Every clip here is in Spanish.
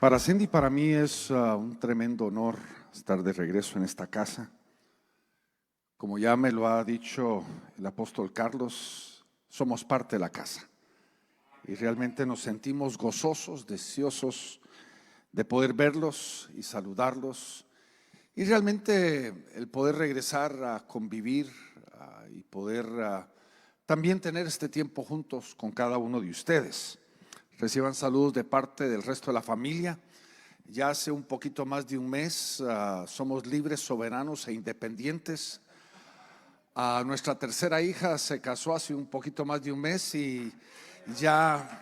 Para Cindy, para mí es un tremendo honor estar de regreso en esta casa. Como ya me lo ha dicho el apóstol Carlos, somos parte de la casa y realmente nos sentimos gozosos, deseosos de poder verlos y saludarlos, y realmente el poder regresar a convivir y poder también tener este tiempo juntos con cada uno de ustedes. Reciban saludos de parte del resto de la familia. Ya hace un poquito más de un mes somos libres, soberanos e independientes. Nuestra tercera hija se casó hace un poquito más de un mes y ya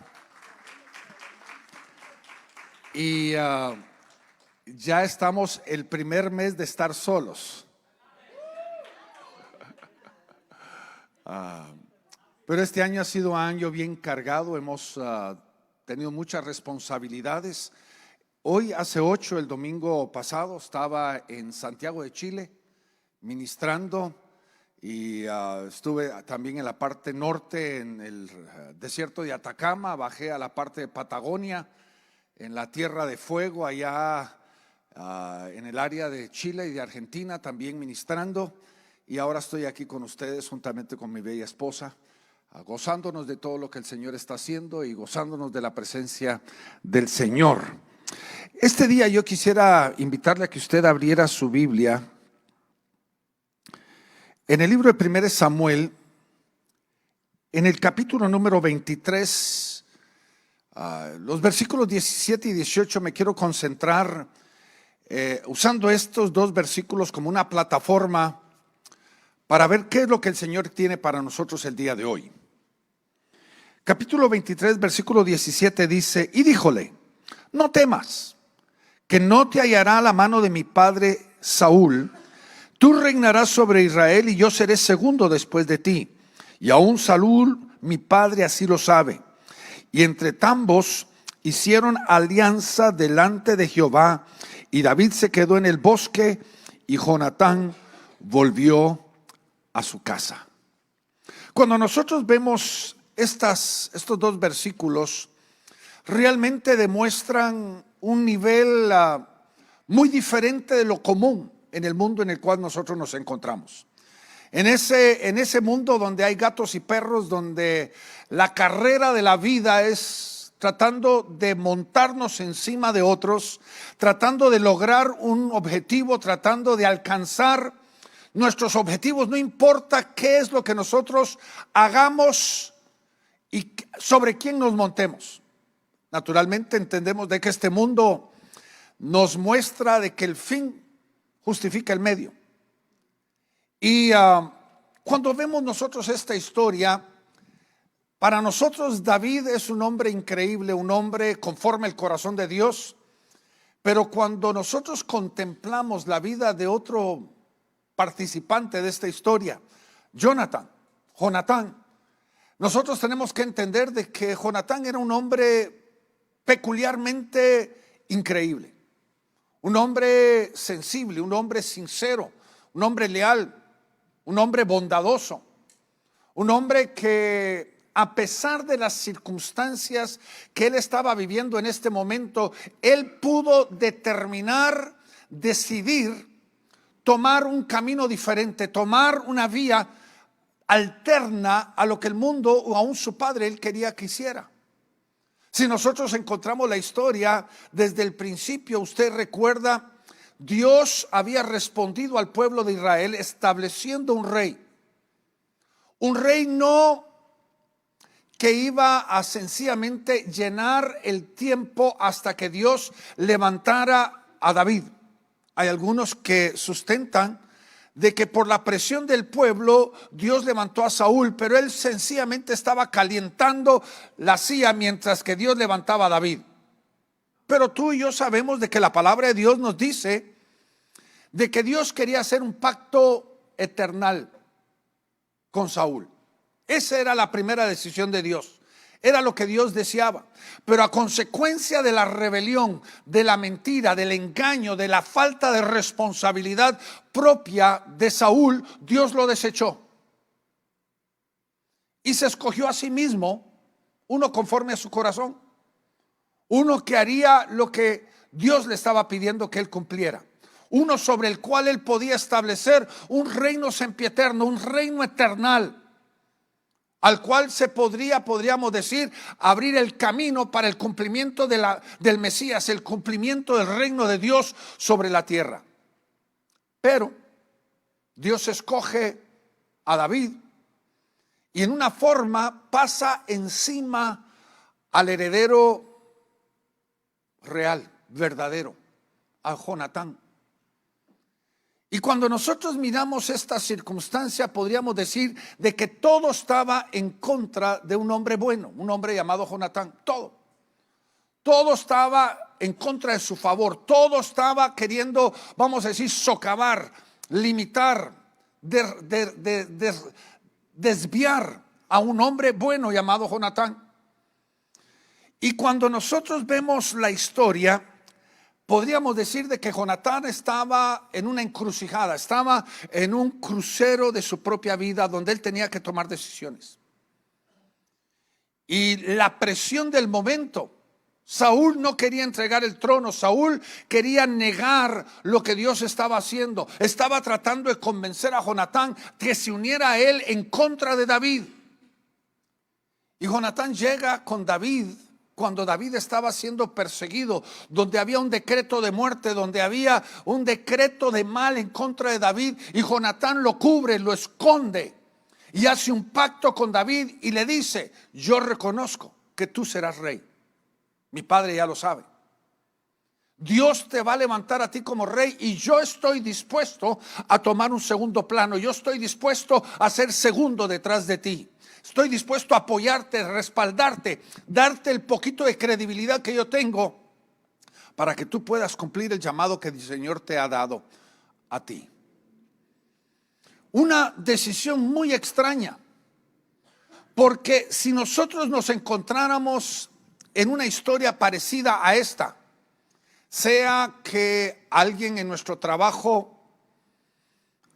estamos el primer mes de estar solos. Pero este año ha sido un año bien cargado, hemos tenido muchas responsabilidades. Hoy, hace 8, el domingo pasado, estaba en Santiago de Chile ministrando y estuve también en la parte norte, en el desierto de Atacama, bajé a la parte de Patagonia, en la Tierra de Fuego, allá en el área de Chile y de Argentina, también ministrando, y ahora estoy aquí con ustedes juntamente con mi bella esposa, gozándonos de todo lo que el Señor está haciendo y gozándonos de la presencia del Señor. Este día yo quisiera invitarle a que usted abriera su Biblia en el libro de 1 Samuel, en el capítulo número 23, los versículos 17 y 18. Me quiero concentrar usando estos dos versículos como una plataforma para ver qué es lo que el Señor tiene para nosotros el día de hoy. Capítulo 23, versículo 17 dice: y díjole, no temas, que no te hallará la mano de mi padre Saúl. Tú reinarás sobre Israel y yo seré segundo después de ti. Y aún Saúl, mi padre, así lo sabe. Y entre ambos hicieron alianza delante de Jehová. Y David se quedó en el bosque y Jonatán volvió a su casa. Cuando nosotros vemos estos dos versículos, realmente demuestran un nivel muy diferente de lo común en el mundo en el cual nosotros nos encontramos. En ese mundo donde hay gatos y perros, donde la carrera de la vida es tratando de montarnos encima de otros, tratando de lograr un objetivo, tratando de alcanzar nuestros objetivos, no importa qué es lo que nosotros hagamos y sobre quién nos montemos. Naturalmente entendemos de que este mundo nos muestra de que el fin justifica el medio. Y cuando vemos nosotros esta historia, para nosotros David es un hombre increíble, un hombre conforme al corazón de Dios. Pero cuando nosotros contemplamos la vida de otro participante de esta historia, Jonatán, nosotros tenemos que entender de que Jonatán era un hombre peculiarmente increíble, un hombre sensible, un hombre sincero, un hombre leal, un hombre bondadoso, un hombre que a pesar de las circunstancias que él estaba viviendo en este momento, él pudo determinar, decidir tomar un camino diferente, tomar una vía alterna a lo que el mundo o aún su padre él quería que hiciera. Si nosotros encontramos la historia desde el principio, usted recuerda, Dios había respondido al pueblo de Israel estableciendo un rey no que iba a sencillamente llenar el tiempo hasta que Dios levantara a David. Hay algunos que sustentan de que por la presión del pueblo Dios levantó a Saúl, pero él sencillamente estaba calentando la silla mientras que Dios levantaba a David. Pero tú y yo sabemos de que la palabra de Dios nos dice de que Dios quería hacer un pacto eternal con Saúl. Esa era la primera decisión de Dios. Era lo que Dios deseaba. Pero a consecuencia de la rebelión, de la mentira, del engaño, de la falta de responsabilidad propia de Saúl, Dios lo desechó. Y se escogió a sí mismo uno conforme a su corazón. Uno que haría lo que Dios le estaba pidiendo que él cumpliera. Uno sobre el cual él podía establecer un reino sempiterno, un reino eternal, al cual podríamos decir, abrir el camino para el cumplimiento del Mesías, el cumplimiento del reino de Dios sobre la tierra. Pero Dios escoge a David y en una forma pasa encima al heredero real, verdadero, a Jonatán. Y cuando nosotros miramos esta circunstancia, podríamos decir de que todo estaba en contra de un hombre bueno, un hombre llamado Jonatán. Todo estaba en contra de su favor. Todo estaba queriendo, vamos a decir, socavar, limitar, desviar a un hombre bueno llamado Jonatán. Y cuando nosotros vemos la historia, podríamos decir de que Jonatán estaba en una encrucijada, estaba en un crucero de su propia vida donde él tenía que tomar decisiones. Y la presión del momento, Saúl no quería entregar el trono, Saúl quería negar lo que Dios estaba haciendo. Estaba tratando de convencer a Jonatán que se uniera a él en contra de David. Y Jonatán llega con David cuando David estaba siendo perseguido, donde había un decreto de muerte, donde había un decreto de mal en contra de David, y Jonatán lo cubre, lo esconde y hace un pacto con David y le dice: yo reconozco que tú serás rey, mi padre ya lo sabe, Dios te va a levantar a ti como rey y yo estoy dispuesto a tomar un segundo plano, yo estoy dispuesto a ser segundo detrás de ti. Estoy dispuesto a apoyarte, respaldarte, darte el poquito de credibilidad que yo tengo para que tú puedas cumplir el llamado que el Señor te ha dado a ti. Una decisión muy extraña, porque si nosotros nos encontráramos en una historia parecida a esta, sea que alguien en nuestro trabajo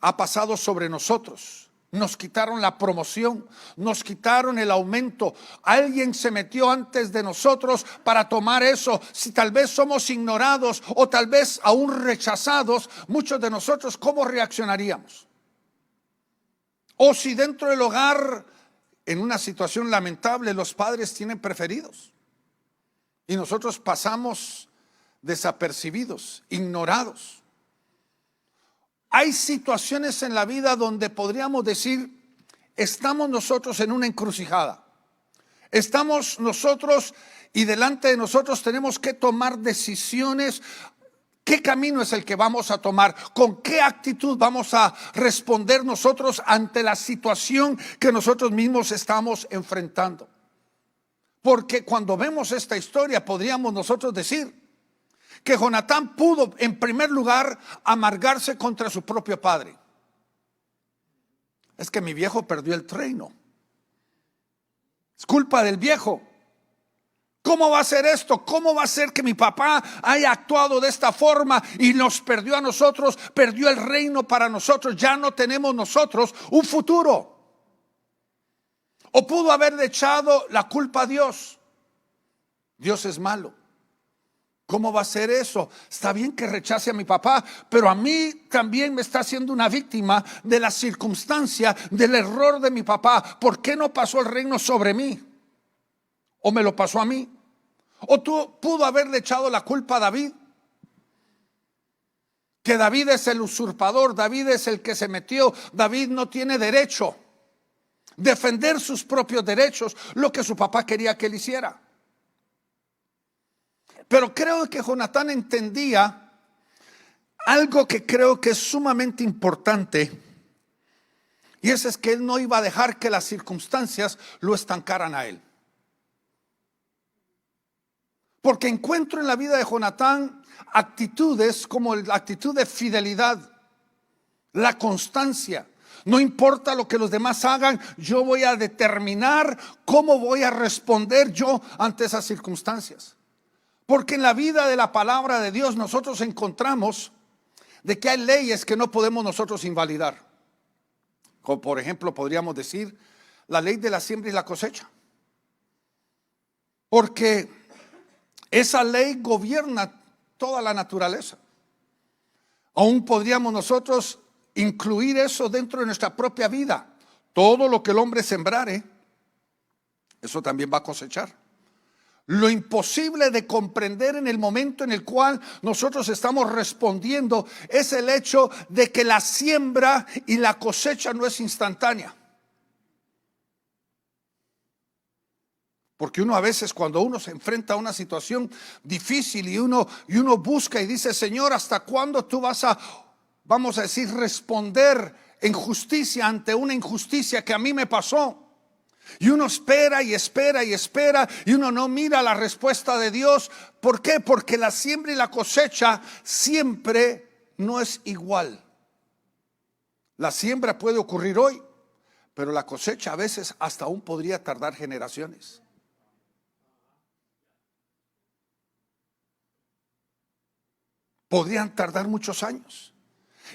ha pasado sobre nosotros, nos quitaron la promoción, nos quitaron el aumento, alguien se metió antes de nosotros para tomar eso, si tal vez somos ignorados o tal vez aún rechazados, muchos de nosotros, ¿cómo reaccionaríamos? O si dentro del hogar, en una situación lamentable, los padres tienen preferidos y nosotros pasamos desapercibidos, ignorados. Hay situaciones en la vida donde podríamos decir, estamos nosotros en una encrucijada. Estamos nosotros y delante de nosotros tenemos que tomar decisiones. ¿Qué camino es el que vamos a tomar? ¿Con qué actitud vamos a responder nosotros ante la situación que nosotros mismos estamos enfrentando? Porque cuando vemos esta historia podríamos nosotros decir que Jonatán pudo en primer lugar amargarse contra su propio padre. Es que mi viejo perdió el reino, es culpa del viejo. ¿Cómo va a ser esto? ¿Cómo va a ser que mi papá haya actuado de esta forma y nos perdió a nosotros, perdió el reino para nosotros? Ya no tenemos nosotros un futuro. O pudo haberle echado la culpa a Dios. Dios es malo. ¿Cómo va a ser eso? Está bien que rechace a mi papá, pero a mí también me está haciendo una víctima de la circunstancia, del error de mi papá. ¿Por qué no pasó el reino sobre mí? ¿O me lo pasó a mí? ¿O pudo haberle echado la culpa a David? Que David es el usurpador, David es el que se metió, David no tiene derecho a defender sus propios derechos, lo que su papá quería que él hiciera. Pero creo que Jonatán entendía algo que creo que es sumamente importante, y eso es que él no iba a dejar que las circunstancias lo estancaran a él. Porque encuentro en la vida de Jonatán actitudes como la actitud de fidelidad, la constancia. No importa lo que los demás hagan, yo voy a determinar cómo voy a responder yo ante esas circunstancias. Porque en la vida de la palabra de Dios nosotros encontramos de que hay leyes que no podemos nosotros invalidar. Como por ejemplo podríamos decir la ley de la siembra y la cosecha. Porque esa ley gobierna toda la naturaleza. Aún podríamos nosotros incluir eso dentro de nuestra propia vida. Todo lo que el hombre sembrare, eso también va a cosechar. Lo imposible de comprender en el momento en el cual nosotros estamos respondiendo es el hecho de que la siembra y la cosecha no es instantánea. Porque uno a veces, cuando uno se enfrenta a una situación difícil y uno busca y dice: Señor, ¿hasta cuándo tú vas a, vamos a decir, responder en justicia ante una injusticia que a mí me pasó? Y uno espera y espera y espera y uno no mira la respuesta de Dios. ¿Por qué? Porque la siembra y la cosecha siempre no es igual. La siembra puede ocurrir hoy, pero la cosecha a veces hasta aún podría tardar generaciones. Podrían tardar muchos años.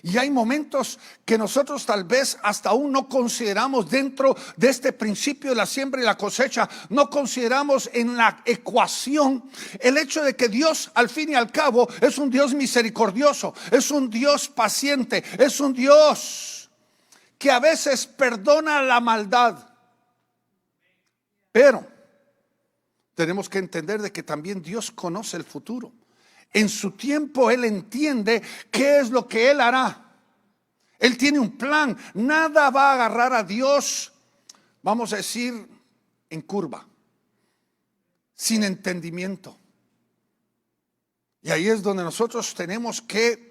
Y hay momentos que nosotros tal vez hasta aún no consideramos dentro de este principio de la siembra y la cosecha, no consideramos en la ecuación el hecho de que Dios, al fin y al cabo, es un Dios misericordioso, es un Dios paciente, es un Dios que a veces perdona la maldad. Pero tenemos que entender de que también Dios conoce el futuro. En su tiempo Él entiende qué es lo que Él hará. Él tiene un plan. Nada va a agarrar a Dios, vamos a decir, en curva, sin entendimiento. Y ahí es donde nosotros tenemos que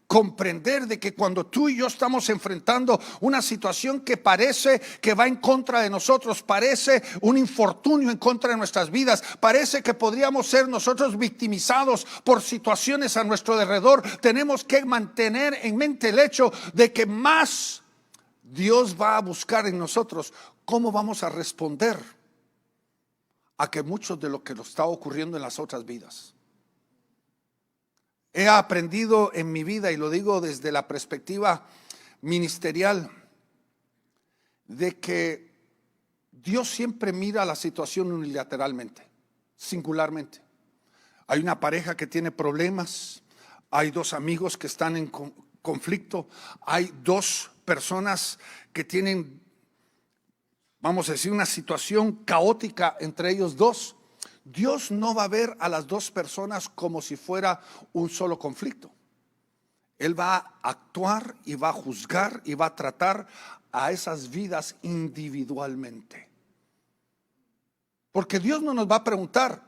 comprender de que cuando tú y yo estamos enfrentando una situación que parece que va en contra de nosotros, parece un infortunio en contra de nuestras vidas, parece que podríamos ser nosotros victimizados por situaciones a nuestro alrededor, tenemos que mantener en mente el hecho de que más Dios va a buscar en nosotros cómo vamos a responder a que mucho de lo que nos está ocurriendo en las otras vidas. He aprendido en mi vida, y lo digo desde la perspectiva ministerial, de que Dios siempre mira la situación unilateralmente, singularmente. Hay una pareja que tiene problemas, hay dos amigos que están en conflicto, hay dos personas que tienen, vamos a decir, una situación caótica entre ellos dos. Dios no va a ver a las dos personas como si fuera un solo conflicto. Él va a actuar y va a juzgar y va a tratar a esas vidas individualmente. Porque Dios no nos va a preguntar: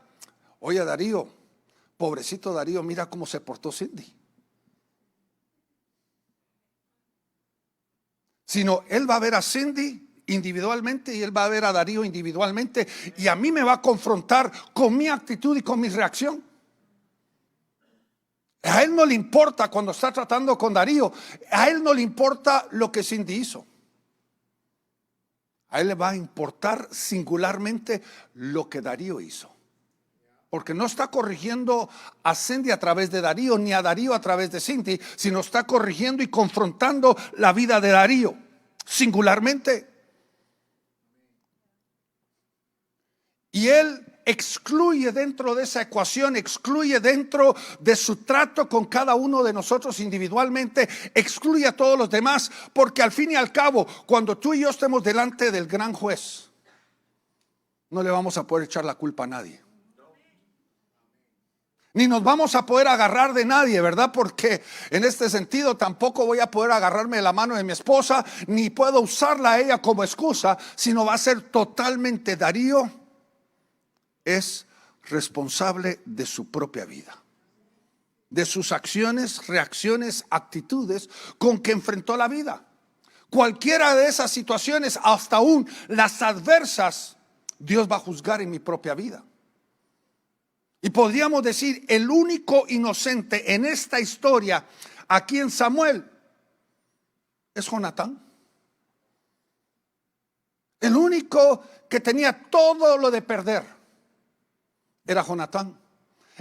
oye, Darío, pobrecito Darío, mira cómo se portó Cindy. Sino Él va a ver a Cindy individualmente y Él va a ver a Darío individualmente, y a mí me va a confrontar con mi actitud y con mi reacción. A Él no le importa cuando está tratando con Darío, a Él no le importa lo que Cindy hizo. A Él le va a importar singularmente lo que Darío hizo. Porque no está corrigiendo a Cindy a través de Darío, ni a Darío a través de Cindy, sino está corrigiendo y confrontando la vida de Darío singularmente. Y Él excluye dentro de esa ecuación, excluye dentro de su trato con cada uno de nosotros individualmente, excluye a todos los demás, porque al fin y al cabo, cuando tú y yo estemos delante del gran juez, no le vamos a poder echar la culpa a nadie. Ni nos vamos a poder agarrar de nadie, ¿verdad? Porque en este sentido tampoco voy a poder agarrarme de la mano de mi esposa, ni puedo usarla a ella como excusa, sino va a ser totalmente Darío. Es responsable de su propia vida, de sus acciones, reacciones, actitudes con que enfrentó la vida. Cualquiera de esas situaciones, hasta aún las adversas, Dios va a juzgar en mi propia vida. Y podríamos decir, el único inocente en esta historia, aquí en Samuel, es Jonatán. El único que tenía todo lo de perder era Jonatán.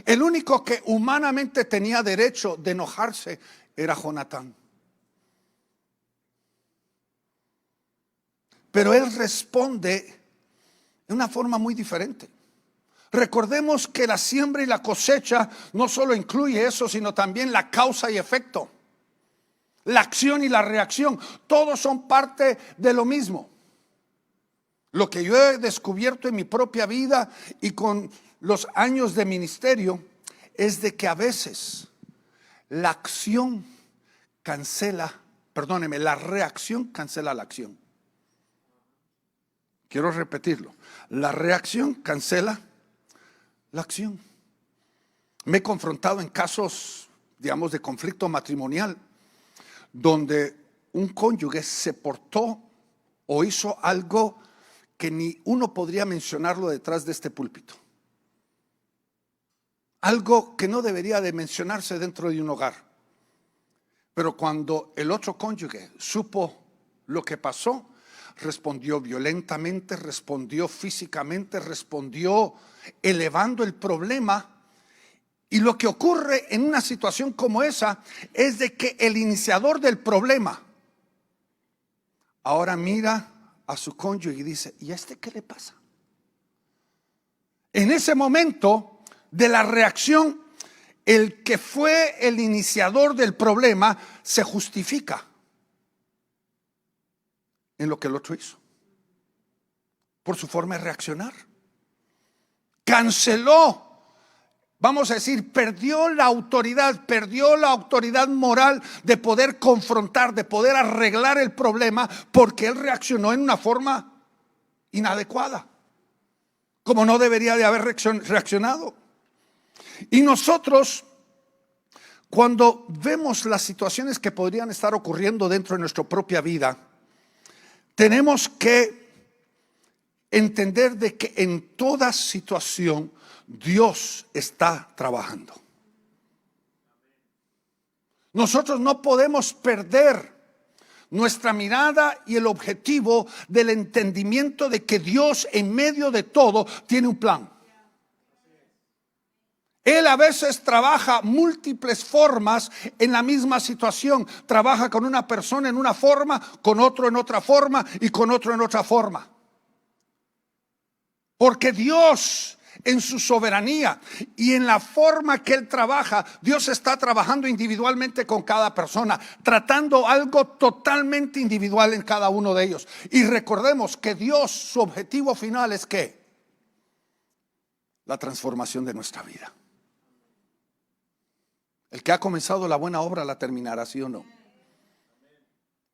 El único que humanamente tenía derecho de enojarse era Jonatán. Pero él responde de una forma muy diferente. Recordemos que la siembra y la cosecha no solo incluye eso, sino también la causa y efecto. La acción y la reacción, todos son parte de lo mismo. Lo que yo he descubierto en mi propia vida y con los años de ministerio es de que a veces la acción la reacción cancela la acción. Quiero repetirlo. La reacción cancela la acción. Me he confrontado en casos, digamos, de conflicto matrimonial, donde un cónyuge se portó o hizo algo que ni uno podría mencionarlo detrás de este púlpito. Algo que no debería de mencionarse dentro de un hogar. Pero cuando el otro cónyuge supo lo que pasó, respondió violentamente, respondió físicamente, respondió elevando el problema. Y lo que ocurre en una situación como esa es de que el iniciador del problema ahora mira a su cónyuge y dice: ¿y a este qué le pasa? En ese momento de la reacción, el que fue el iniciador del problema se justifica en lo que el otro hizo, por su forma de reaccionar. Canceló, vamos a decir, perdió la autoridad moral de poder confrontar, de poder arreglar el problema, porque él reaccionó en una forma inadecuada, como no debería de haber reaccionado. Y nosotros, cuando vemos las situaciones que podrían estar ocurriendo dentro de nuestra propia vida, tenemos que entender de que en toda situación Dios está trabajando. Nosotros no podemos perder nuestra mirada y el objetivo del entendimiento de que Dios en medio de todo tiene un plan. Él a veces trabaja múltiples formas en la misma situación. Trabaja con una persona en una forma, con otro en otra forma y con otro en otra forma. Porque Dios, en su soberanía y en la forma que Él trabaja, Dios está trabajando individualmente con cada persona, tratando algo totalmente individual en cada uno de ellos. Y recordemos que Dios, su objetivo final es ¿qué? La transformación de nuestra vida. El que ha comenzado la buena obra la terminará, ¿sí o no?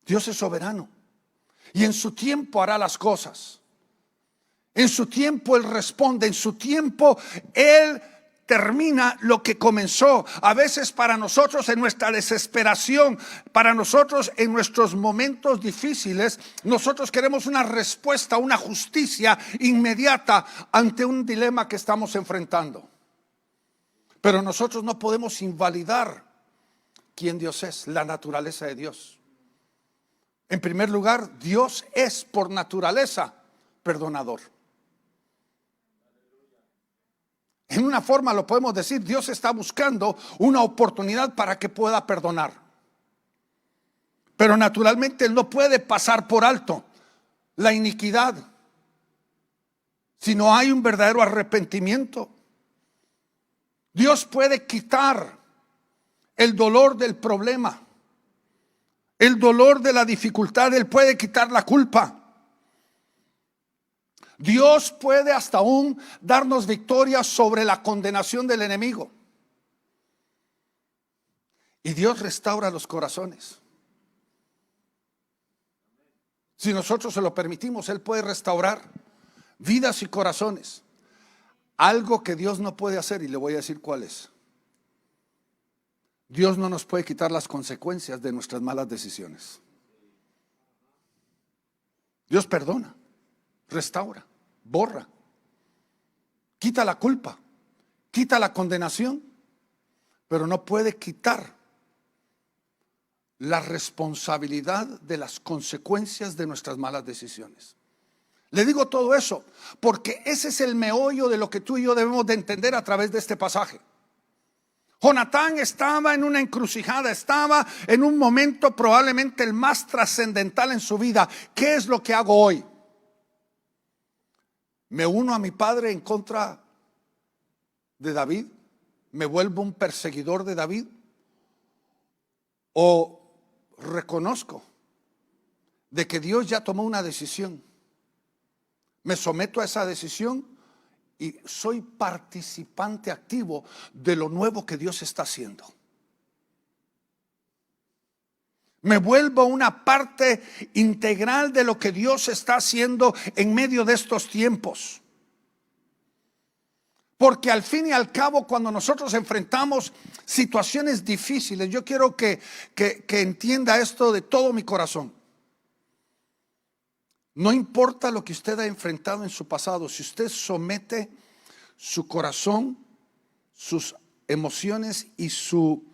Dios es soberano y en su tiempo hará las cosas. En su tiempo Él responde, en su tiempo Él termina lo que comenzó. A veces para nosotros en nuestra desesperación, para nosotros en nuestros momentos difíciles, nosotros queremos una respuesta, una justicia inmediata ante un dilema que estamos enfrentando. Pero nosotros no podemos invalidar quién Dios es, la naturaleza de Dios. En primer lugar, Dios es por naturaleza perdonador. En una forma lo podemos decir, Dios está buscando una oportunidad para que pueda perdonar. Pero naturalmente Él no puede pasar por alto la iniquidad si no hay un verdadero arrepentimiento. Dios puede quitar el dolor del problema, el dolor de la dificultad. Él puede quitar la culpa. Dios puede hasta aún darnos victoria sobre la condenación del enemigo. Y Dios restaura los corazones. Si nosotros se lo permitimos, Él puede restaurar vidas y corazones. Algo que Dios no puede hacer, y le voy a decir cuál es. Dios no nos puede quitar las consecuencias de nuestras malas decisiones. Dios perdona, restaura, borra, quita la culpa, quita la condenación, pero no puede quitar la responsabilidad de las consecuencias de nuestras malas decisiones. Le digo todo eso porque ese es el meollo de lo que tú y yo debemos de entender a través de este pasaje. Jonatán estaba en una encrucijada, estaba en un momento probablemente el más trascendental en su vida. ¿Qué es lo que hago hoy? ¿Me uno a mi padre en contra de David? ¿Me vuelvo un perseguidor de David? ¿O reconozco de que Dios ya tomó una decisión? Me someto a esa decisión y soy participante activo de lo nuevo que Dios está haciendo. Me vuelvo una parte integral de lo que Dios está haciendo en medio de estos tiempos. Porque al fin y al cabo, cuando nosotros enfrentamos situaciones difíciles, yo quiero que entienda esto de todo mi corazón. No importa lo que usted ha enfrentado en su pasado, si usted somete su corazón, sus emociones y su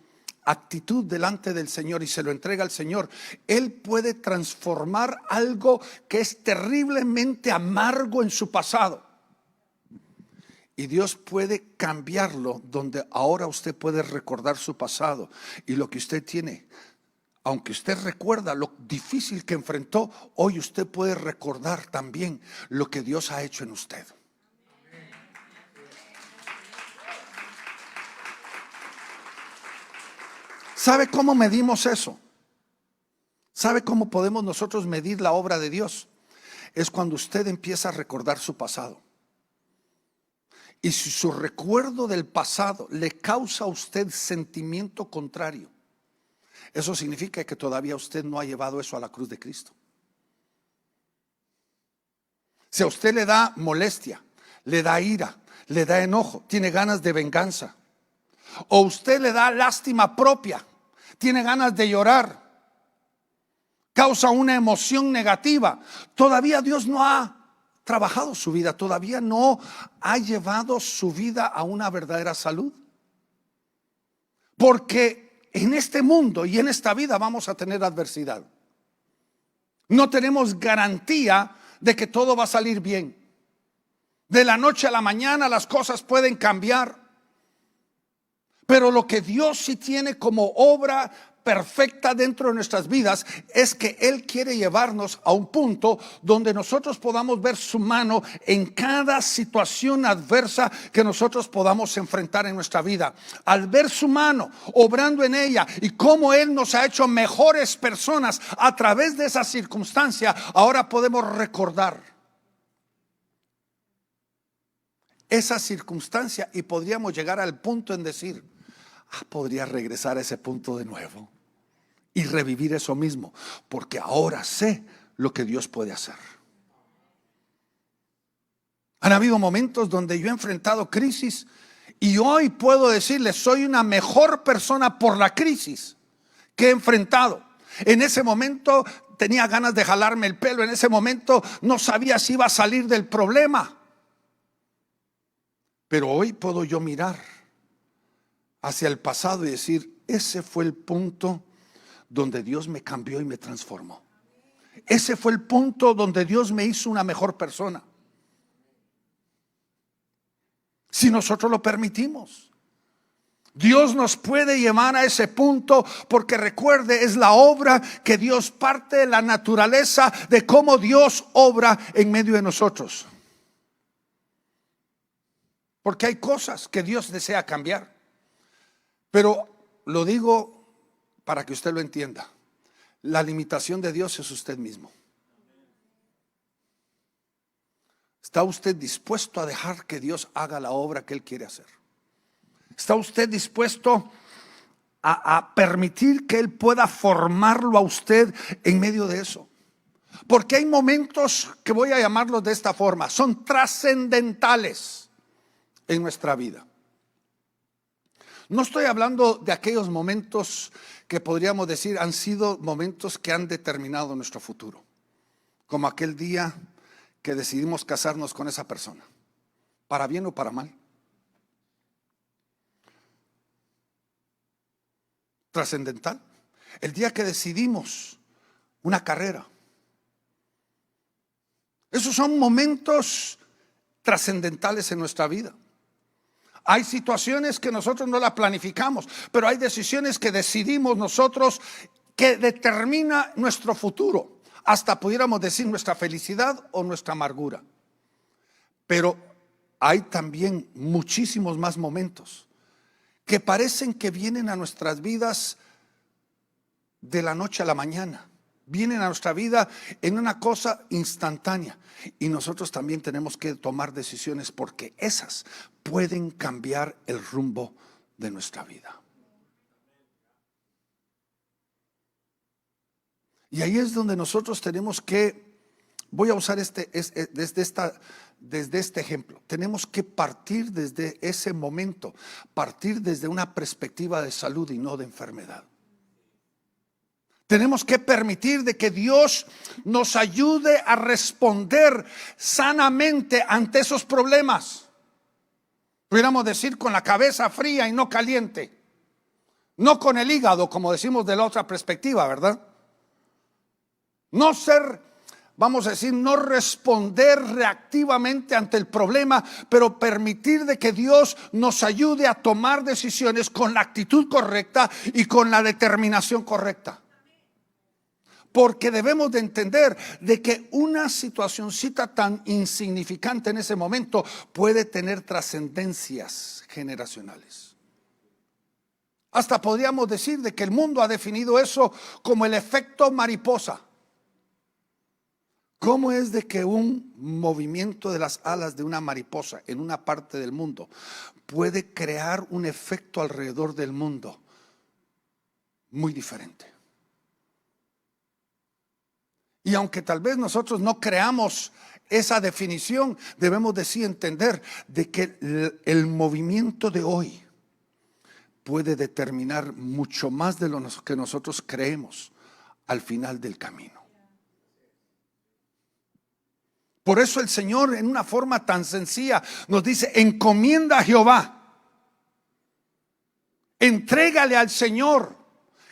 actitud delante del Señor y se lo entrega al Señor, Él puede transformar algo que es terriblemente amargo en su pasado. Y Dios puede cambiarlo, donde ahora usted puede recordar su pasado y lo que usted tiene. Aunque usted recuerda lo difícil que enfrentó, hoy usted puede recordar también lo que Dios ha hecho en usted. ¿Sabe cómo medimos eso? ¿Sabe cómo podemos nosotros medir la obra de Dios? Es cuando usted empieza a recordar su pasado. Y si su recuerdo del pasado le causa a usted sentimiento contrario, eso significa que todavía usted no ha llevado eso a la cruz de Cristo. Si a usted le da molestia, le da ira, le da enojo, tiene ganas de venganza, o usted le da lástima propia, tiene ganas de llorar, causa una emoción negativa, todavía Dios no ha trabajado su vida, todavía no ha llevado su vida a una verdadera salud. Porque en este mundo y en esta vida vamos a tener adversidad. No tenemos garantía de que todo va a salir bien. De la noche a la mañana las cosas pueden cambiar. Pero lo que Dios sí tiene como obra perfecta dentro de nuestras vidas es que Él quiere llevarnos a un punto donde nosotros podamos ver su mano en cada situación adversa que nosotros podamos enfrentar en nuestra vida. Al ver su mano obrando en ella y cómo Él nos ha hecho mejores personas a través de esa circunstancia, ahora podemos recordar esa circunstancia y podríamos llegar al punto en decir: podría regresar a ese punto de nuevo y revivir eso mismo, porque ahora sé lo que Dios puede hacer. Han habido momentos donde yo he enfrentado crisis y hoy puedo decirles: soy una mejor persona por la crisis que he enfrentado. En ese momento tenía ganas de jalarme el pelo, en ese momento no sabía si iba a salir del problema, pero hoy puedo yo mirar hacia el pasado y decir: ese fue el punto donde Dios me cambió y me transformó. Ese fue el punto donde Dios me hizo una mejor persona. Si nosotros lo permitimos, Dios nos puede llevar a ese punto, porque recuerde, es la obra que Dios, parte de la naturaleza de cómo Dios obra en medio de nosotros. Porque hay cosas que Dios desea cambiar. Pero lo digo para que usted lo entienda: la limitación de Dios es usted mismo. ¿Está usted dispuesto a dejar que Dios haga la obra que Él quiere hacer? ¿Está usted dispuesto a permitir que Él pueda formarlo a usted en medio de eso? Porque hay momentos que voy a llamarlos de esta forma: son trascendentales en nuestra vida. No estoy hablando de aquellos momentos que podríamos decir han sido momentos que han determinado nuestro futuro, como aquel día que decidimos casarnos con esa persona, para bien o para mal. Trascendental. El día que decidimos una carrera. Esos son momentos trascendentales en nuestra vida. Hay situaciones que nosotros no las planificamos, pero hay decisiones que decidimos nosotros que determina nuestro futuro, hasta pudiéramos decir nuestra felicidad o nuestra amargura. Pero hay también muchísimos más momentos que parecen que vienen a nuestras vidas de la noche a la mañana. Vienen a nuestra vida en una cosa instantánea. Y nosotros también tenemos que tomar decisiones porque esas pueden cambiar el rumbo de nuestra vida. Y ahí es donde nosotros tenemos que, voy a usar desde este ejemplo, tenemos que partir desde ese momento, partir desde una perspectiva de salud y no de enfermedad. Tenemos que permitir de que Dios nos ayude a responder sanamente ante esos problemas. Pudiéramos decir con la cabeza fría y no caliente. No con el hígado, como decimos de la otra perspectiva, ¿verdad? No ser, vamos a decir, no responder reactivamente ante el problema, pero permitir de que Dios nos ayude a tomar decisiones con la actitud correcta y con la determinación correcta. Porque debemos de entender de que una situacioncita tan insignificante en ese momento puede tener trascendencias generacionales. Hasta podríamos decir de que el mundo ha definido eso como el efecto mariposa. ¿Cómo es de que un movimiento de las alas de una mariposa en una parte del mundo puede crear un efecto alrededor del mundo muy diferente? Y aunque tal vez nosotros no creamos esa definición, debemos de sí entender de que el movimiento de hoy puede determinar mucho más de lo que nosotros creemos al final del camino. Por eso el Señor, en una forma tan sencilla, nos dice: encomienda a Jehová, entrégale al Señor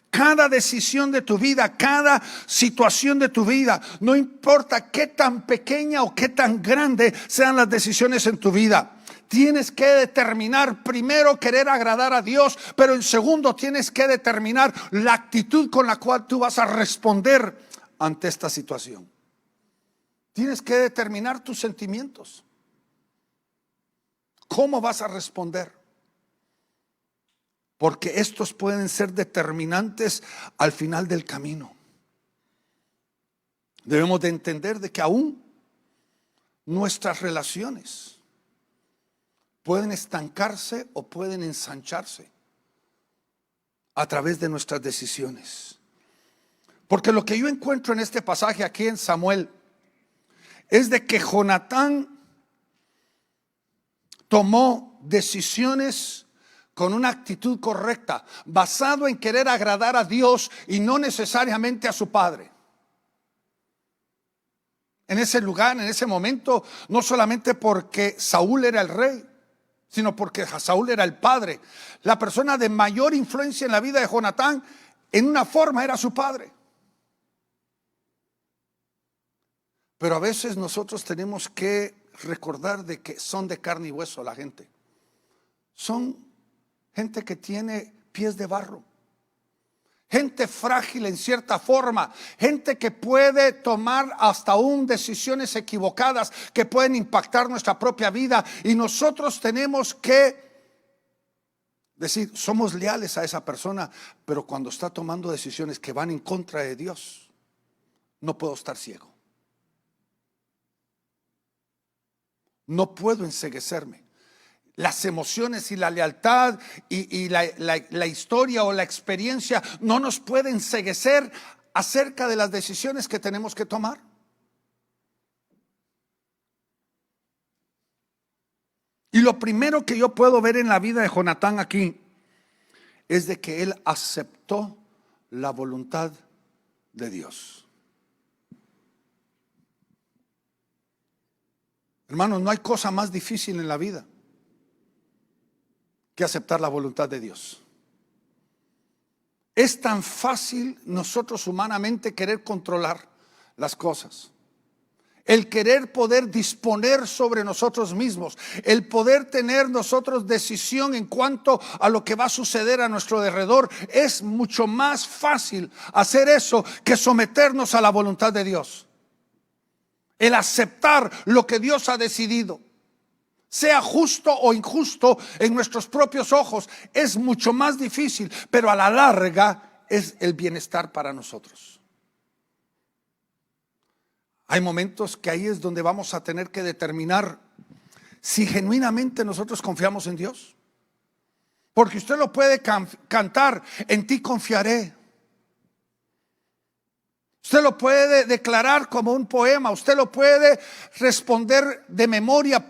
cada decisión de tu vida, cada situación de tu vida. No importa qué tan pequeña o qué tan grande sean las decisiones en tu vida. Tienes que determinar primero querer agradar a Dios, pero en segundo tienes que determinar la actitud con la cual tú vas a responder ante esta situación. Tienes que determinar tus sentimientos. ¿Cómo vas a responder? Porque estos pueden ser determinantes al final del camino. Debemos de entender de que aún nuestras relaciones pueden estancarse o pueden ensancharse a través de nuestras decisiones. Porque lo que yo encuentro en este pasaje aquí en Samuel es de que Jonatán tomó decisiones con una actitud correcta, basado en querer agradar a Dios y no necesariamente a su padre. En ese lugar, en ese momento, no solamente porque Saúl era el rey, sino porque Saúl era el padre. La persona de mayor influencia en la vida de Jonatán, en una forma, era su padre. Pero a veces nosotros tenemos que recordar de que son de carne y hueso la gente. Son gente que tiene pies de barro, gente frágil en cierta forma, gente que puede tomar hasta aún decisiones equivocadas que pueden impactar nuestra propia vida. Y nosotros tenemos que decir, somos leales a esa persona, pero cuando está tomando decisiones que van en contra de Dios, no puedo estar ciego. No puedo enceguecerme. Las emociones y la lealtad y la historia o la experiencia no nos pueden enceguecer acerca de las decisiones que tenemos que tomar. Y lo primero que yo puedo ver en la vida de Jonatán aquí es de que él aceptó la voluntad de Dios. Hermanos, no hay cosa más difícil en la vida que aceptar la voluntad de Dios. Es tan fácil nosotros humanamente querer controlar las cosas, el querer poder disponer sobre nosotros mismos, el poder tener nosotros decisión en cuanto a lo que va a suceder a nuestro alrededor. Es mucho más fácil hacer eso que someternos a la voluntad de Dios, el aceptar lo que Dios ha decidido. sea justo o injusto en nuestros propios ojos, es mucho más difícil, pero a la larga es el bienestar para nosotros. Hay momentos que ahí es donde vamos a tener que determinar si genuinamente nosotros confiamos en Dios. Porque usted lo puede cantar, en ti confiaré. Usted lo puede declarar como un poema, usted lo puede responder de memoria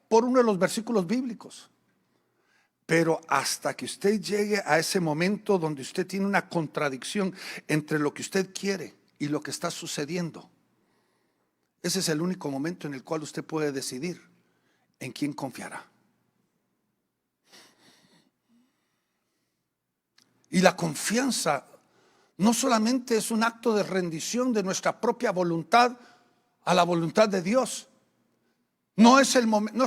por uno de los versículos bíblicos. Pero hasta que usted llegue a ese momento donde usted tiene una contradicción entre lo que usted quiere y lo que está sucediendo, ese es el único momento en el cual usted puede decidir en quién confiará. Y la confianza no solamente es un acto de rendición de nuestra propia voluntad a la voluntad de Dios. No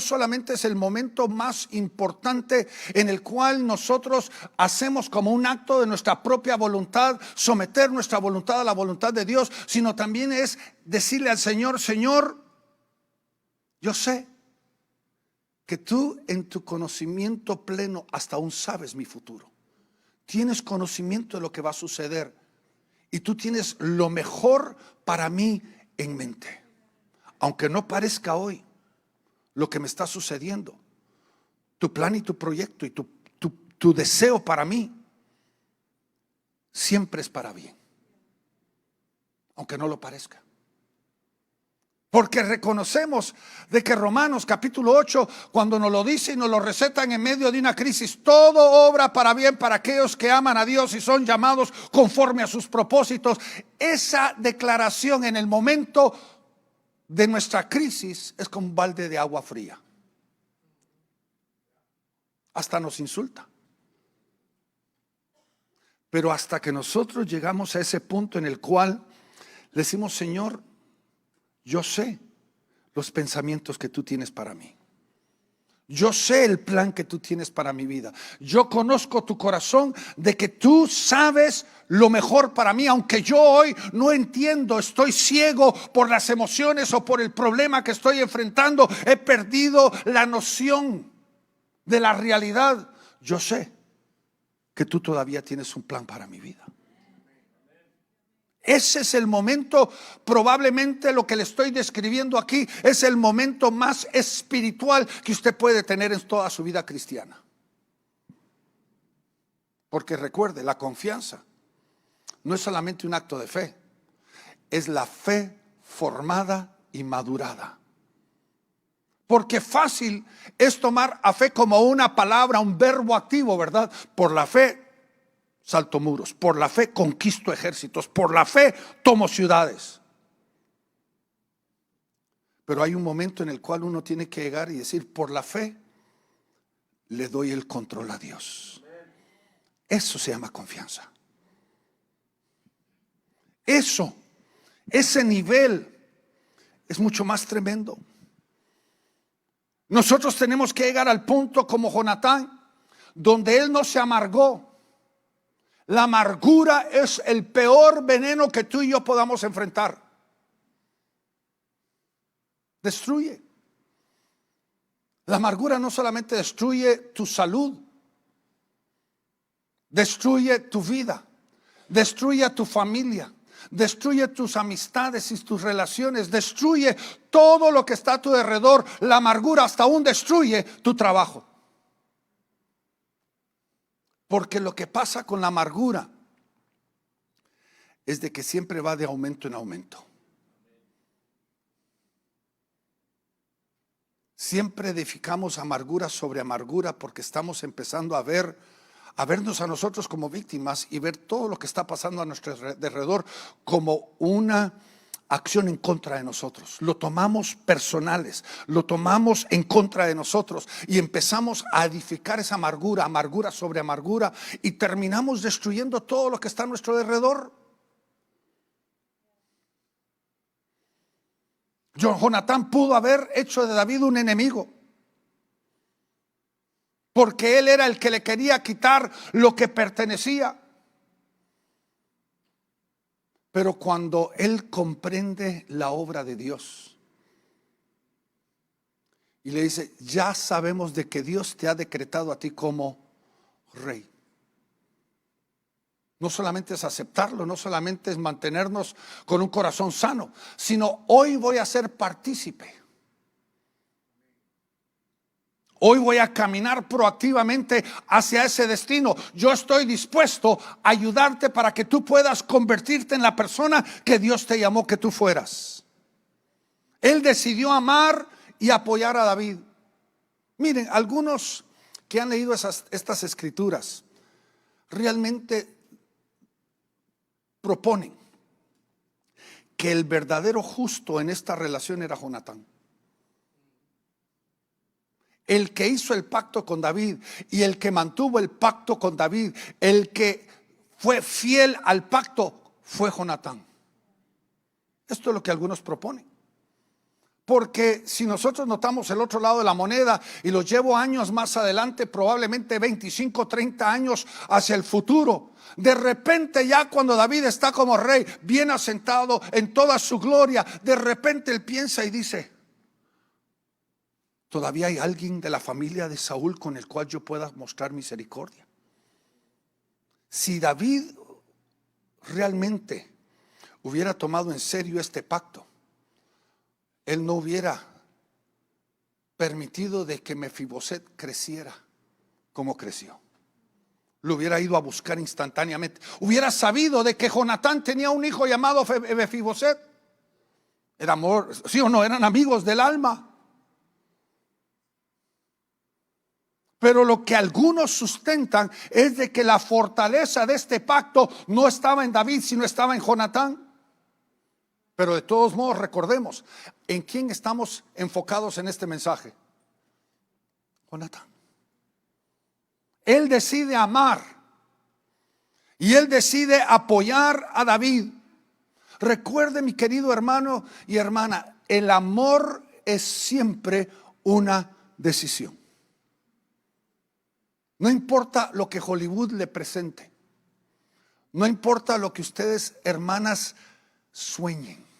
solamente es el momento más importante en el cual nosotros hacemos como un acto de nuestra propia voluntad, someter nuestra voluntad a la voluntad de Dios, sino también es decirle al Señor: Señor, yo sé que tú en tu conocimiento pleno hasta aún sabes mi futuro. Tienes conocimiento de lo que va a suceder y tú tienes lo mejor para mí en mente. Aunque no parezca hoy lo que me está sucediendo, tu plan y tu proyecto y tu deseo para mí siempre es para bien, aunque no lo parezca. Porque reconocemos de que Romanos capítulo 8, cuando nos lo dice y nos lo recetan en medio de una crisis, todo obra para bien para aquellos que aman a Dios y son llamados conforme a sus propósitos. Esa declaración en el momento de nuestra crisis es como un balde de agua fría. Hasta nos insulta. Pero hasta que nosotros llegamos a ese punto en el cual le decimos: Señor, yo sé los pensamientos que tú tienes para mí. Yo sé el plan que tú tienes para mi vida. Yo conozco tu corazón de que tú sabes lo mejor para mí, aunque yo hoy no entiendo, estoy ciego por las emociones o por el problema que estoy enfrentando, he perdido la noción de la realidad. Yo sé que tú todavía tienes un plan para mi vida. Ese es el momento, probablemente lo que le estoy describiendo aquí es el momento más espiritual que usted puede tener en toda su vida cristiana. Porque recuerde, la confianza no es solamente un acto de fe, es la fe formada y madurada. Porque fácil es tomar a fe como una palabra, un verbo activo, ¿verdad? Por la fe salto muros, por la fe conquisto ejércitos, por la fe tomo ciudades. Pero hay un momento en el cual uno tiene que llegar y decir: por la fe le doy el control a Dios. Eso se llama confianza. Ese nivel es mucho más tremendo. Nosotros tenemos que llegar al punto como Jonatán, donde él no se amargó. La amargura es el peor veneno que tú y yo podamos enfrentar. Destruye. La amargura no solamente destruye tu salud, destruye tu vida, destruye a tu familia, destruye tus amistades y tus relaciones, destruye todo lo que está a tu alrededor. La amargura hasta aún destruye tu trabajo. Porque lo que pasa con la amargura es de que siempre va de aumento en aumento. Siempre edificamos amargura sobre amargura porque estamos empezando a vernos a nosotros como víctimas y ver todo lo que está pasando a nuestro alrededor como una acción en contra de nosotros. Lo tomamos personales, lo tomamos en contra de nosotros y empezamos a edificar esa amargura, amargura sobre amargura, y terminamos destruyendo todo lo que está a nuestro alrededor. Jonatán pudo haber hecho de David un enemigo, porque él era el que le quería quitar lo que pertenecía. Pero cuando él comprende la obra de Dios y le dice: ya sabemos de que Dios te ha decretado a ti como rey. No solamente es aceptarlo, no solamente es mantenernos con un corazón sano, sino hoy voy a ser partícipe. Hoy voy a caminar proactivamente hacia ese destino. Yo estoy dispuesto a ayudarte para que tú puedas convertirte en la persona que Dios te llamó que tú fueras. Él decidió amar y apoyar a David. Miren, algunos que han leído estas escrituras realmente proponen que el verdadero justo en esta relación era Jonatán. El que hizo el pacto con David y el que mantuvo el pacto con David, el que fue fiel al pacto, fue Jonatán. Esto es lo que algunos proponen. Porque si nosotros notamos el otro lado de la moneda y lo llevo años más adelante, probablemente 25, 30 años hacia el futuro, de repente ya cuando David está como rey, bien asentado en toda su gloria, de repente él piensa y dice: todavía hay alguien de la familia de Saúl con el cual yo pueda mostrar misericordia. Si David realmente hubiera tomado en serio este pacto, él no hubiera permitido de que Mefiboset creciera como creció. Lo hubiera ido a buscar instantáneamente. Hubiera sabido de que Jonatán tenía un hijo llamado Mefiboset. Era amor, sí o no, eran amigos del alma. Pero lo que algunos sustentan es de que la fortaleza de este pacto no estaba en David, sino estaba en Jonatán. Pero de todos modos, recordemos, ¿en quién estamos enfocados en este mensaje? Jonatán. Él decide amar y él decide apoyar a David. Recuerde, mi querido hermano y hermana, el amor es siempre una decisión. No importa lo que Hollywood le presente, no importa lo que ustedes, hermanas, sueñen.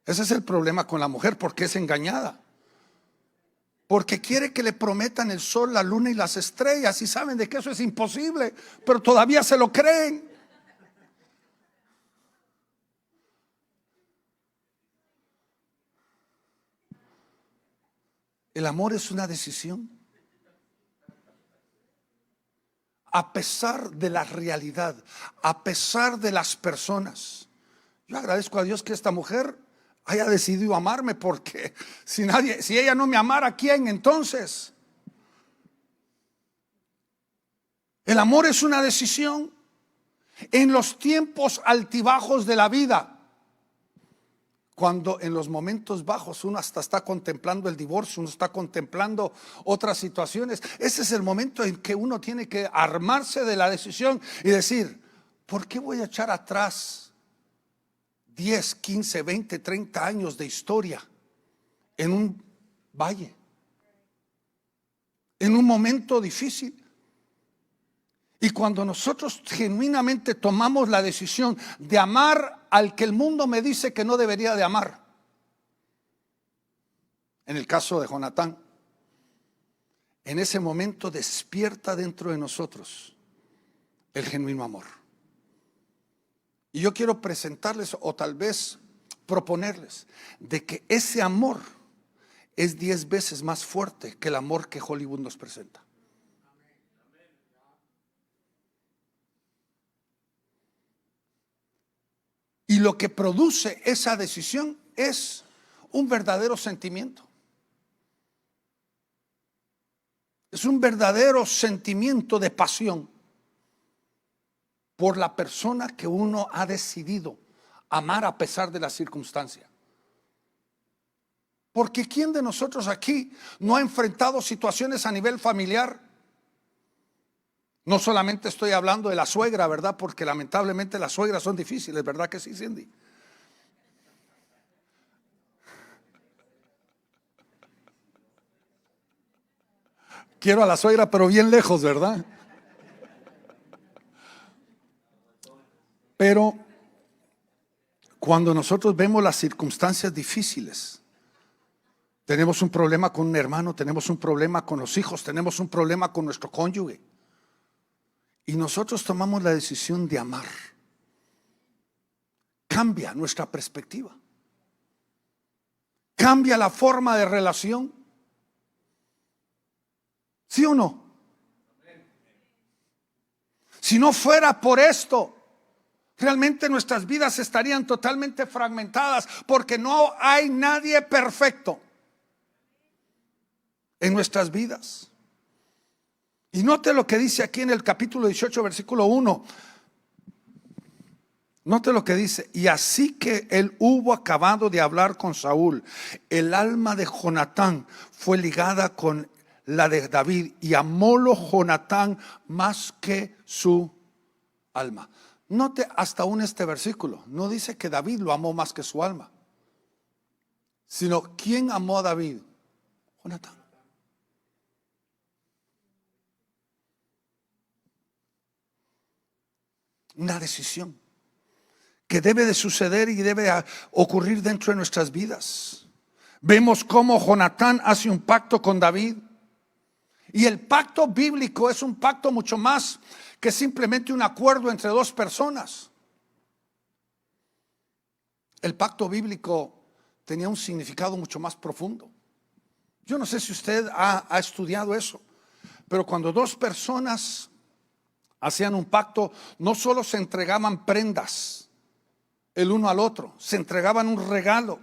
Ese es el problema con la mujer, porque es engañada. Porque quiere que le prometan el sol, la luna y las estrellas, y saben de que eso es imposible, pero todavía se lo creen. El amor es una decisión. A pesar de la realidad, a pesar de las personas. Yo agradezco a Dios que esta mujer haya decidido amarme, porque si ella no me amara, ¿quién entonces? El amor es una decisión. En los tiempos altibajos de la vida, cuando en los momentos bajos uno hasta está contemplando el divorcio, uno está contemplando otras situaciones, ese es el momento en que uno tiene que armarse de la decisión y decir: ¿por qué voy a echar atrás 10, 15, 20, 30 años de historia en un valle, en un momento difícil? Y cuando nosotros genuinamente tomamos la decisión de amar al que el mundo me dice que no debería de amar, en el caso de Jonatán, en ese momento despierta dentro de nosotros el genuino amor. Y yo quiero presentarles, o tal vez proponerles, de que ese amor es 10 veces más fuerte que el amor que Hollywood nos presenta. Y lo que produce esa decisión es un verdadero sentimiento. Es un verdadero sentimiento de pasión por la persona que uno ha decidido amar a pesar de la circunstancia. Porque ¿quién de nosotros aquí no ha enfrentado situaciones a nivel familiar? No solamente estoy hablando de la suegra, ¿verdad? Porque lamentablemente las suegras son difíciles, ¿verdad que sí, Cindy? Quiero a la suegra, pero bien lejos, ¿verdad? Pero Cuando nosotros vemos las circunstancias difíciles, tenemos un problema con un hermano, tenemos un problema con los hijos, tenemos un problema con nuestro cónyuge, y nosotros tomamos la decisión de amar, cambia nuestra perspectiva, cambia la forma de relación. ¿Sí o no? Si no fuera por esto, realmente nuestras vidas estarían totalmente fragmentadas, porque no hay nadie perfecto en nuestras vidas. Y note lo que dice aquí en el capítulo 18, versículo 1. Note lo que dice: y así que él hubo acabado de hablar con Saúl, el alma de Jonatán fue ligada con la de David, y amólo Jonatán más que su alma. Note hasta aún este versículo, no dice que David lo amó más que su alma, sino ¿quién amó a David? Jonatán. Una decisión que debe de suceder y debe ocurrir dentro de nuestras vidas. Vemos cómo Jonatán hace un pacto con David, y el pacto bíblico es un pacto mucho más que simplemente un acuerdo entre dos personas. El pacto bíblico tenía un significado mucho más profundo. Yo no sé si usted ha estudiado eso, pero cuando dos personas hacían un pacto, no solo se entregaban prendas el uno al otro, se entregaban un regalo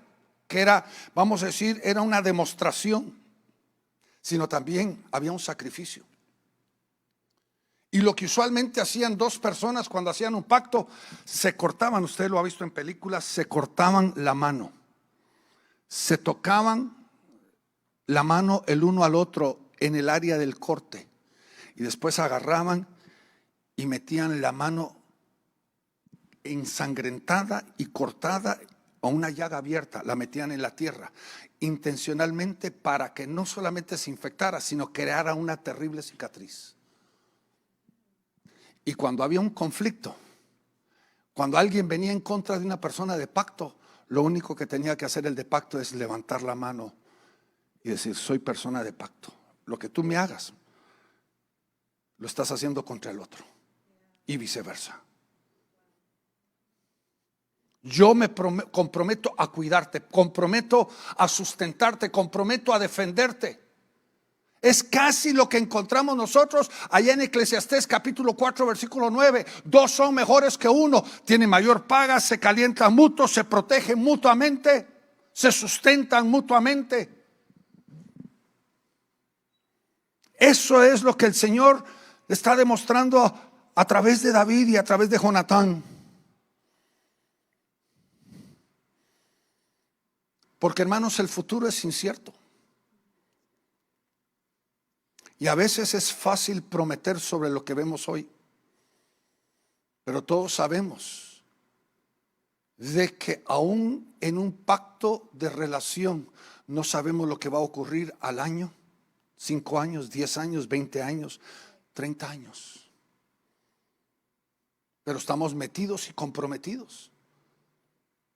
que era, vamos a decir, era una demostración, sino también había un sacrificio. Y lo que usualmente hacían dos personas cuando hacían un pacto, se cortaban, usted lo ha visto en películas, se cortaban la mano, se tocaban la mano el uno al otro en el área del corte, y después agarraban y metían la mano ensangrentada y cortada a una llaga abierta, la metían en la tierra intencionalmente para que no solamente se infectara, sino creara una terrible cicatriz. Y cuando había un conflicto, cuando alguien venía en contra de una persona de pacto, lo único que tenía que hacer el de pacto es levantar la mano y decir: soy persona de pacto, lo que tú me hagas lo estás haciendo contra el otro, y viceversa. Yo me comprometo a cuidarte, comprometo a sustentarte, comprometo a defenderte. Es casi lo que encontramos nosotros allá en Eclesiastés capítulo 4 versículo 9. Dos son mejores que uno, tienen mayor paga, se calientan mutuos, se protegen mutuamente, se sustentan mutuamente. Eso es lo que el Señor está demostrando a través de David y a través de Jonatán. Porque, hermanos, el futuro es incierto. Y a veces es fácil prometer sobre lo que vemos hoy. Pero todos sabemos de que aún en un pacto de relación no sabemos lo que va a ocurrir al año, 5 años, 10 años, 20 años, 30 años. Pero estamos metidos y comprometidos,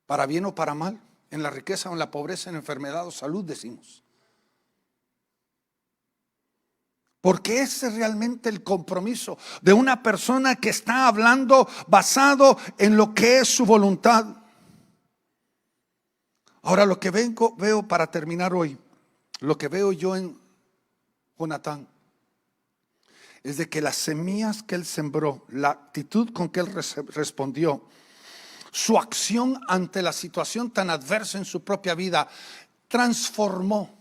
para bien o para mal, en la riqueza o en la pobreza, en enfermedad o salud, decimos. Porque ese es realmente el compromiso de una persona que está hablando basado en lo que es su voluntad. Ahora, lo que veo para terminar hoy, lo que veo yo en Jonatán, es de que las semillas que él sembró, la actitud con que él respondió, su acción ante la situación tan adversa en su propia vida, transformó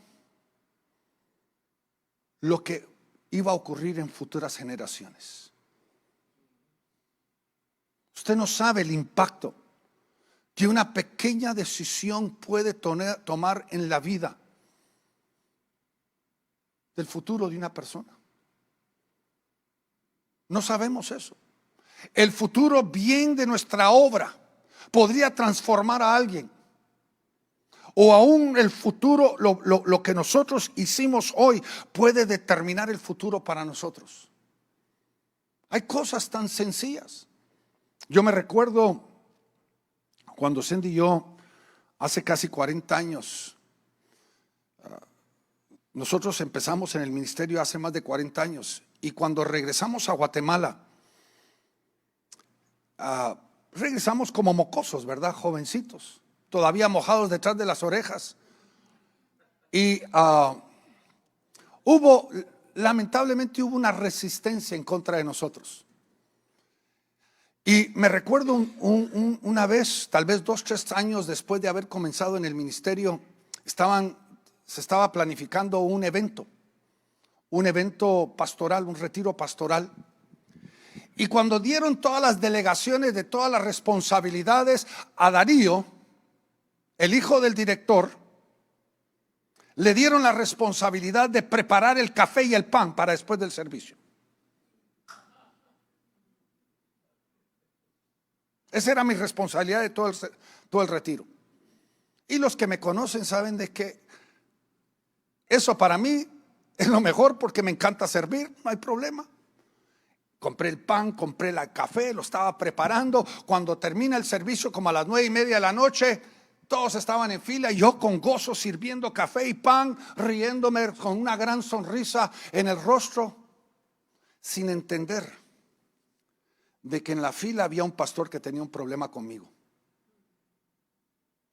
lo que iba a ocurrir en futuras generaciones. Usted no sabe el impacto que una pequeña decisión puede tomar en la vida del futuro de una persona. No sabemos eso. El futuro bien de nuestra obra podría transformar a alguien. O aún el futuro, lo que nosotros hicimos hoy puede determinar el futuro para nosotros. Hay cosas tan sencillas. Yo me recuerdo Cuando Cindy y yo, hace casi 40 años, nosotros empezamos en el ministerio hace más de 40 años, y cuando regresamos a Guatemala, regresamos como mocosos, ¿verdad? Jovencitos, todavía mojados detrás de las orejas. Y lamentablemente hubo una resistencia en contra de nosotros. Y me recuerdo una vez, tal vez 2, 3 años después de haber comenzado en el ministerio, se estaba planificando un evento pastoral, un retiro pastoral. Y cuando dieron todas las delegaciones de todas las responsabilidades a Darío, el hijo del director, le dieron la responsabilidad de preparar el café y el pan para después del servicio. Esa era mi responsabilidad de todo el retiro. Y los que me conocen saben de que eso para mí es lo mejor, porque me encanta servir, no hay problema. Compré el pan, compré el café, lo estaba preparando. Cuando termina el servicio, como a las 9:30 de la noche, todos estaban en fila y yo con gozo sirviendo café y pan, riéndome con una gran sonrisa en el rostro, sin entender de que en la fila había un pastor que tenía un problema conmigo.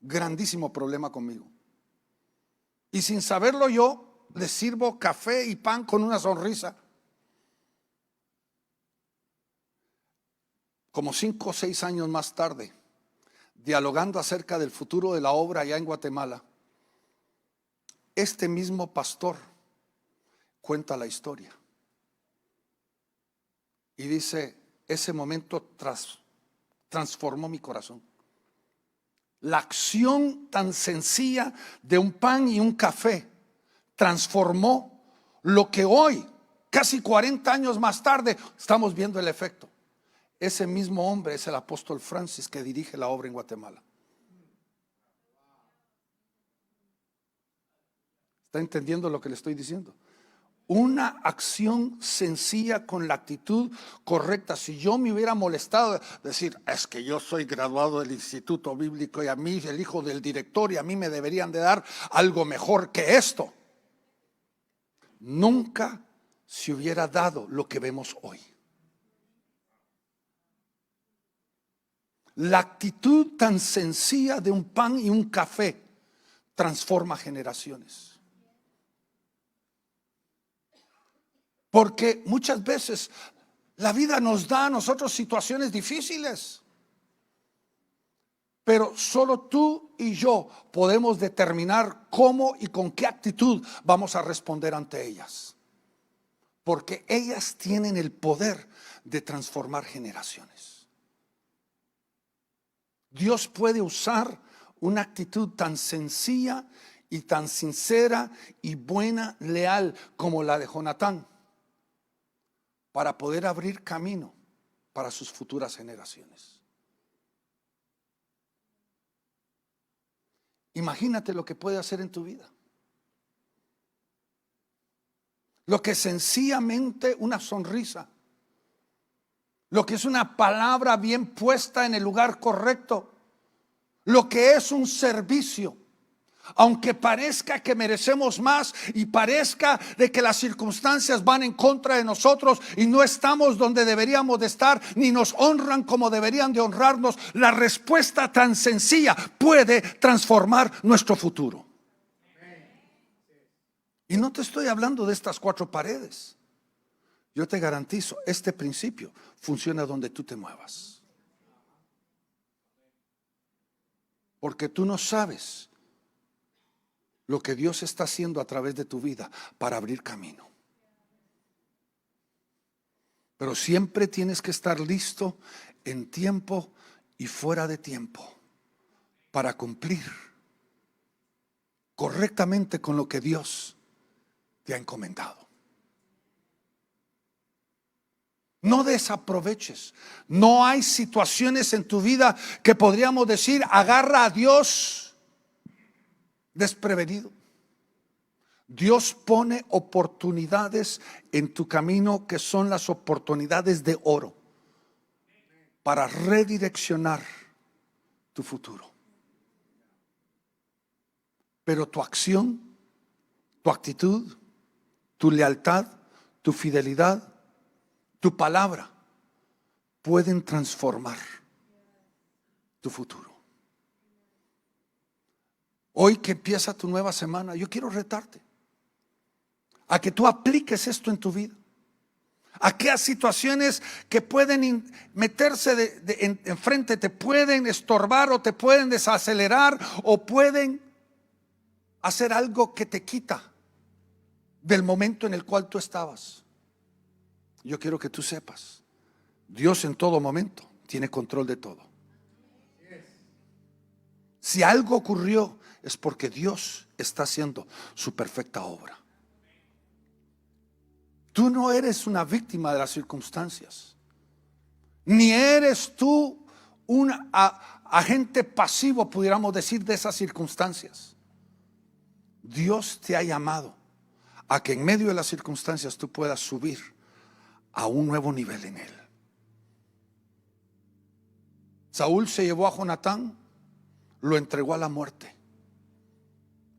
Grandísimo problema conmigo. Y sin saberlo yo, le sirvo café y pan con una sonrisa. Como 5 o 6 años más tarde, dialogando acerca del futuro de la obra allá en Guatemala, este mismo pastor cuenta la historia y dice: ese momento transformó mi corazón. La acción tan sencilla de un pan y un café transformó lo que hoy, casi 40 años más tarde, estamos viendo el efecto. Ese mismo hombre es el apóstol Francis, que dirige la obra en Guatemala. ¿Está entendiendo lo que le estoy diciendo? Una acción sencilla con la actitud correcta. Si yo me hubiera molestado decir: es que yo soy graduado del Instituto Bíblico y a mí el hijo del director y a mí me deberían de dar algo mejor que esto, nunca se hubiera dado lo que vemos hoy. La actitud tan sencilla de un pan y un café transforma generaciones. Porque muchas veces la vida nos da a nosotros situaciones difíciles, pero solo tú y yo podemos determinar cómo y con qué actitud vamos a responder ante ellas. Porque ellas tienen el poder de transformar generaciones. Dios puede usar una actitud tan sencilla y tan sincera y buena, leal como la de Jonatán, para poder abrir camino para sus futuras generaciones. Imagínate lo que puede hacer en tu vida. Lo que sencillamente una sonrisa, lo que es una palabra bien puesta en el lugar correcto, lo que es un servicio, aunque parezca que merecemos más y parezca de que las circunstancias van en contra de nosotros y no estamos donde deberíamos de estar, ni nos honran como deberían de honrarnos, la respuesta tan sencilla puede transformar nuestro futuro. Y no te estoy hablando de estas 4 paredes. Yo te garantizo, este principio funciona donde tú te muevas. Porque tú no sabes lo que Dios está haciendo a través de tu vida para abrir camino. Pero siempre tienes que estar listo en tiempo y fuera de tiempo para cumplir correctamente con lo que Dios te ha encomendado. No desaproveches. No hay situaciones en tu vida que podríamos decir: agarra a Dios desprevenido. Dios pone oportunidades en tu camino que son las oportunidades de oro para redireccionar tu futuro. Pero tu acción, tu actitud, tu lealtad, tu fidelidad, tu palabra pueden transformar tu futuro. Hoy que empieza tu nueva semana, yo quiero retarte a que tú apliques esto en tu vida. Aquellas situaciones que pueden meterse enfrente, te pueden estorbar o te pueden desacelerar o pueden hacer algo que te quita del momento en el cual tú estabas. Yo quiero que tú sepas, Dios en todo momento tiene control de todo. Si algo ocurrió, es porque Dios está haciendo su perfecta obra. Tú no eres una víctima de las circunstancias, ni eres tú un agente pasivo, pudiéramos decir, de esas circunstancias. Dios te ha llamado a que en medio de las circunstancias tú puedas subir a un nuevo nivel en Él. Saúl se llevó a Jonatán, lo entregó a la muerte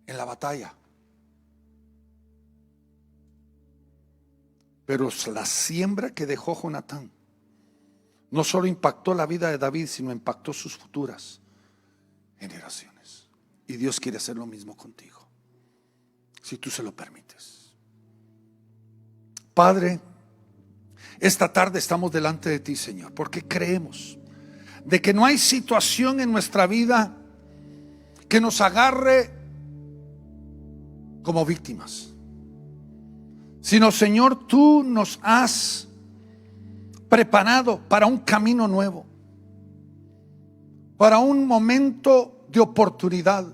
en la batalla. Pero la siembra que dejó Jonatán no solo impactó la vida de David, sino impactó sus futuras generaciones. Y Dios quiere hacer lo mismo contigo, si tú se lo permites. Padre, esta tarde estamos delante de ti, Señor, porque creemos de que no hay situación en nuestra vida que nos agarre como víctimas, sino, Señor, tú nos has preparado para un camino nuevo, para un momento de oportunidad.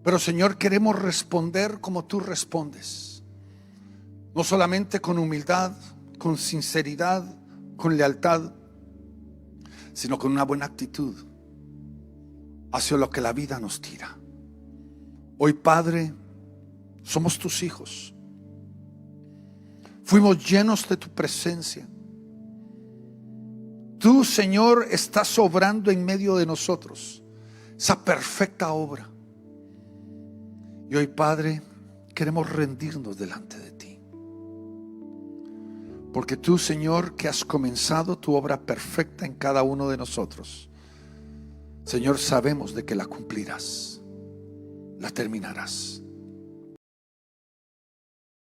Pero, Señor, queremos responder como tú respondes, no solamente con humildad, con sinceridad, con lealtad, sino con una buena actitud hacia lo que la vida nos tira. Hoy, Padre, somos tus hijos. Fuimos llenos de tu presencia. Tú, Señor, estás obrando en medio de nosotros esa perfecta obra. Y hoy, Padre, queremos rendirnos delante de ti, porque tú, Señor, que has comenzado tu obra perfecta en cada uno de nosotros, Señor, sabemos de que la cumplirás, la terminarás.